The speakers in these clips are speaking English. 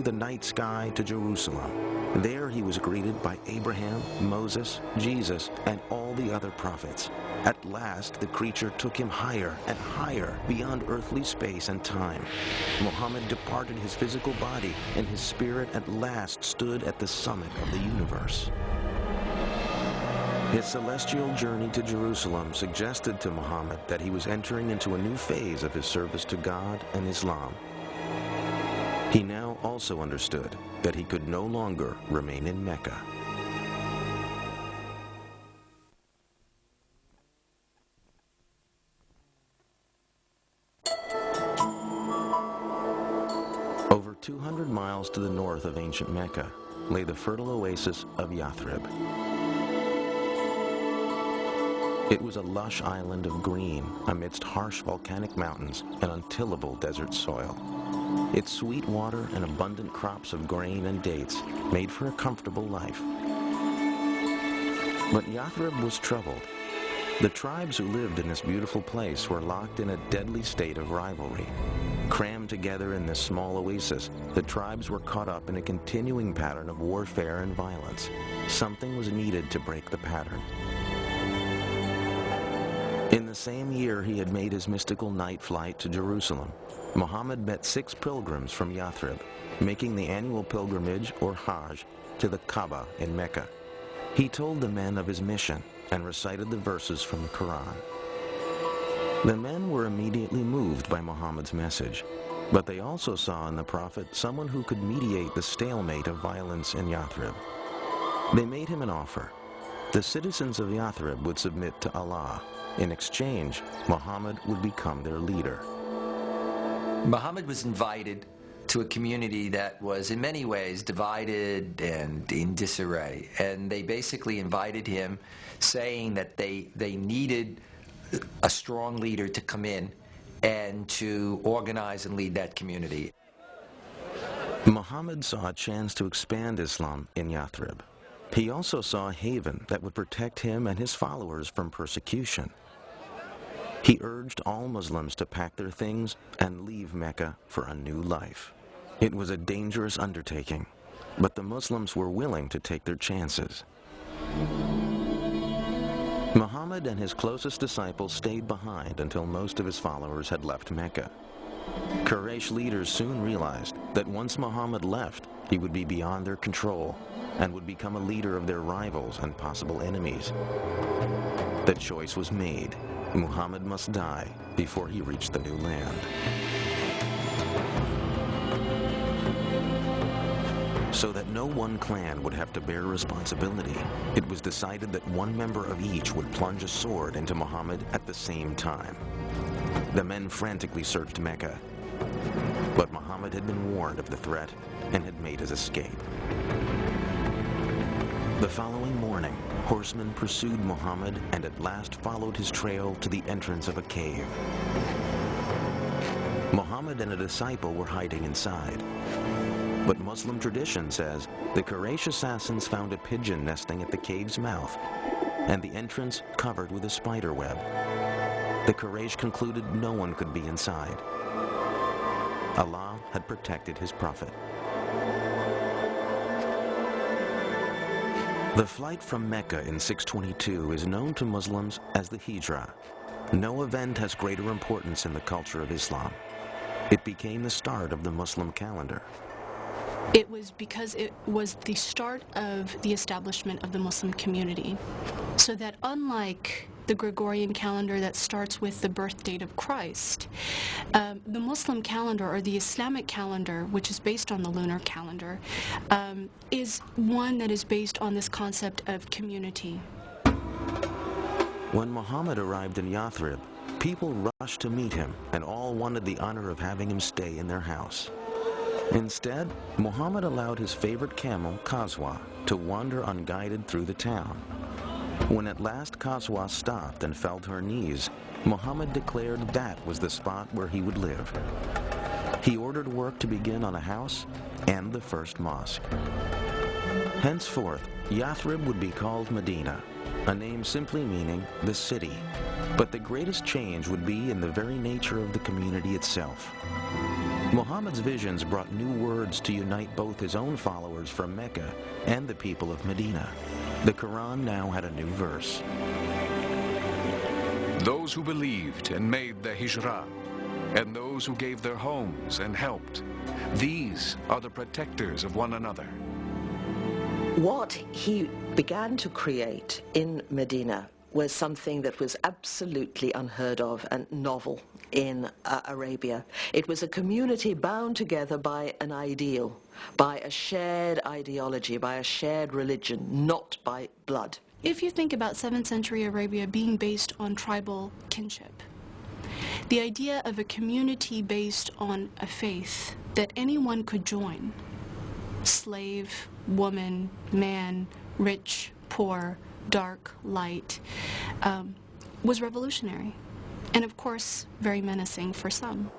the night sky to Jerusalem. There he was greeted by Abraham, Moses, Jesus, and all the other prophets. At last, the creature took him higher and higher beyond earthly space and time. Muhammad departed his physical body, and his spirit at last stood at the summit of the universe. His celestial journey to Jerusalem suggested to Muhammad that he was entering into a new phase of his service to God and Islam. He now also understood that he could no longer remain in Mecca. Over 200 miles to the north of ancient Mecca lay the fertile oasis of Yathrib. It was a lush island of green amidst harsh volcanic mountains and untillable desert soil. Its sweet water and abundant crops of grain and dates made for a comfortable life. But Yathrib was troubled. The tribes who lived in this beautiful place were locked in a deadly state of rivalry. Crammed together in this small oasis, the tribes were caught up in a continuing pattern of warfare and violence. Something was needed to break the pattern. In the same year he had made his mystical night flight to Jerusalem, Muhammad met 6 pilgrims from Yathrib, making the annual pilgrimage, or Hajj, to the Kaaba in Mecca. He told the men of his mission and recited the verses from the Quran. The men were immediately moved by Muhammad's message, but they also saw in the prophet someone who could mediate the stalemate of violence in Yathrib. They made him an offer. The citizens of Yathrib would submit to Allah. In exchange, Muhammad would become their leader. Muhammad was invited to a community that was in many ways divided and in disarray. And they basically invited him, saying that they needed a strong leader to come in and to organize and lead that community. Muhammad saw a chance to expand Islam in Yathrib. He also saw a haven that would protect him and his followers from persecution. He urged all Muslims to pack their things and leave Mecca for a new life. It was a dangerous undertaking, but the Muslims were willing to take their chances. Muhammad and his closest disciples stayed behind until most of his followers had left Mecca. Quraysh leaders soon realized that once Muhammad left, he would be beyond their control and would become a leader of their rivals and possible enemies. The choice was made. Muhammad must die before he reached the new land. So that no one clan would have to bear responsibility, it was decided that one member of each would plunge a sword into Muhammad at the same time. The men frantically searched Mecca, but Muhammad had been warned of the threat and had made his escape. The following morning, horsemen pursued Muhammad and at last followed his trail to the entrance of a cave. Muhammad and a disciple were hiding inside. But Muslim tradition says the Quraysh assassins found a pigeon nesting at the cave's mouth and the entrance covered with a spider web. The Quraysh concluded no one could be inside. Allah had protected his prophet. The flight from Mecca in 622 is known to Muslims as the Hijrah. No event has greater importance in the culture of Islam. It became the start of the Muslim calendar. It was because it was the start of the establishment of the Muslim community. So that unlike the Gregorian calendar that starts with the birth date of Christ, the Muslim calendar, or the Islamic calendar, which is based on the lunar calendar, is one that is based on this concept of community. When Muhammad arrived in Yathrib, people rushed to meet him and all wanted the honor of having him stay in their house. Instead, Muhammad allowed his favorite camel, Qaswa, to wander unguided through the town. When at last Qaswa stopped and fell to her knees, Muhammad declared that was the spot where he would live. He ordered work to begin on a house and the first mosque. Henceforth, Yathrib would be called Medina, a name simply meaning the city. But the greatest change would be in the very nature of the community itself. Muhammad's visions brought new words to unite both his own followers from Mecca and the people of Medina. The Quran now had a new verse. Those who believed and made the hijrah, and those who gave their homes and helped, these are the protectors of one another. What he began to create in Medina was something that was absolutely unheard of and novel in Arabia. It was a community bound together by an ideal, by a shared ideology, by a shared religion, not by blood. If you think about 7th century Arabia being based on tribal kinship, the idea of a community based on a faith that anyone could join, slave, woman, man, rich, poor, dark, light, was revolutionary, and of course very menacing for some.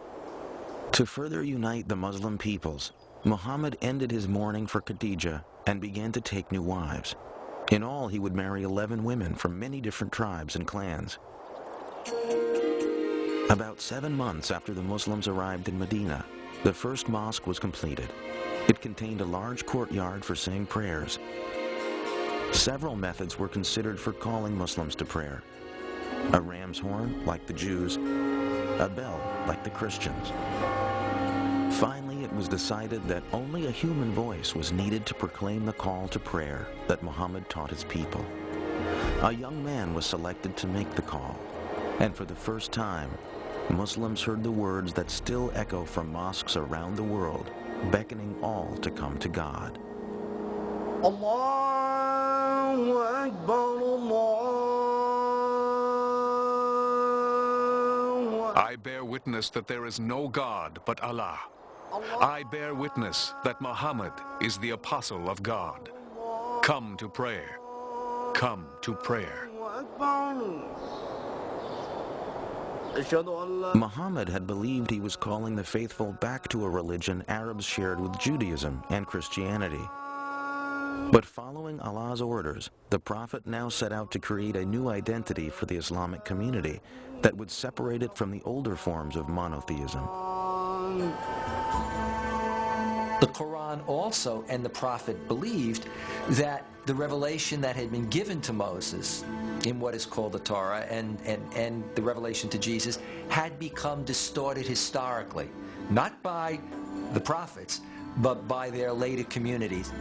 To further unite the Muslim peoples, Muhammad ended his mourning for Khadijah and began to take new wives. In all, he would marry 11 women from many different tribes and clans. About 7 months after the Muslims arrived in Medina, the first mosque was completed. It contained a large courtyard for saying prayers. Several methods were considered for calling Muslims to prayer. A ram's horn, like the Jews, a bell, like the Christians. Finally, it was decided that only a human voice was needed to proclaim the call to prayer that Muhammad taught his people. A young man was selected to make the call, and for the first time, Muslims heard the words that still echo from mosques around the world, beckoning all to come to God. Allahu Akbar, Allahu Akbar. I bear witness that there is no God but Allah. I bear witness that Muhammad is the apostle of God. Come to prayer. Come to prayer. Muhammad had believed he was calling the faithful back to a religion Arabs shared with Judaism and Christianity. But following Allah's orders, the Prophet now set out to create a new identity for the Islamic community that would separate it from the older forms of monotheism. The Quran also and the Prophet believed that the revelation that had been given to Moses in what is called the Torah and the revelation to Jesus had become distorted historically, not by the prophets, but by their later communities.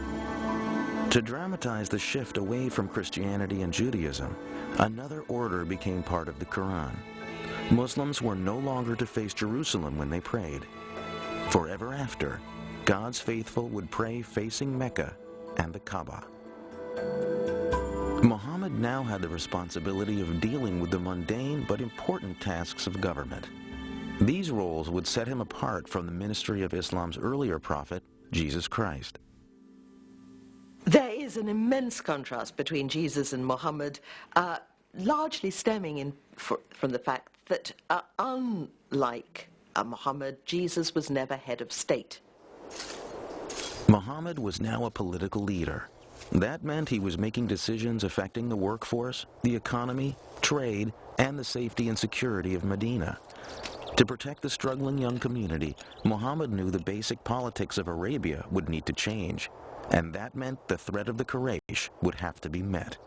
To dramatize the shift away from Christianity and Judaism, another order became part of the Quran. Muslims were no longer to face Jerusalem when they prayed. Forever after, God's faithful would pray facing Mecca and the Kaaba. Muhammad now had the responsibility of dealing with the mundane but important tasks of government. These roles would set him apart from the ministry of Islam's earlier prophet, Jesus Christ. There is an immense contrast between Jesus and Muhammad, largely stemming from the fact that unlike Muhammad, Jesus was never head of state. Muhammad was now a political leader. That meant he was making decisions affecting the workforce, the economy, trade, and the safety and security of Medina. To protect the struggling young community, Muhammad knew the basic politics of Arabia would need to change, and that meant the threat of the Quraysh would have to be met.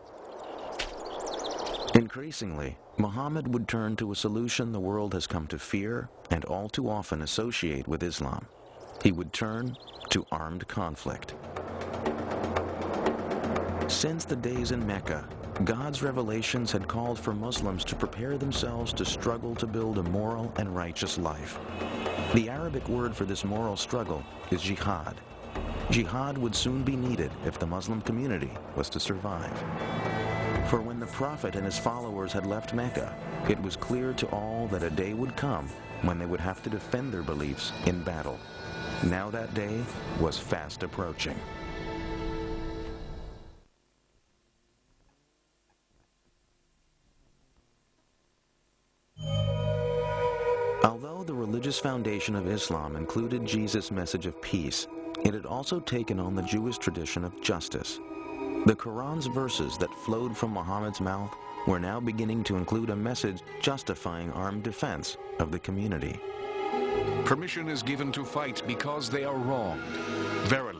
Increasingly, Muhammad would turn to a solution the world has come to fear and all too often associate with Islam. He would turn to armed conflict. Since the days in Mecca, God's revelations had called for Muslims to prepare themselves to struggle to build a moral and righteous life. The Arabic word for this moral struggle is jihad. Jihad would soon be needed if the Muslim community was to survive. For when the Prophet and his followers had left Mecca, it was clear to all that a day would come when they would have to defend their beliefs in battle. Now that day was fast approaching. Although the religious foundation of Islam included Jesus' message of peace, it had also taken on the Jewish tradition of justice. The Quran's verses that flowed from Muhammad's mouth were now beginning to include a message justifying armed defense of the community. Permission is given to fight because they are wronged. Verily,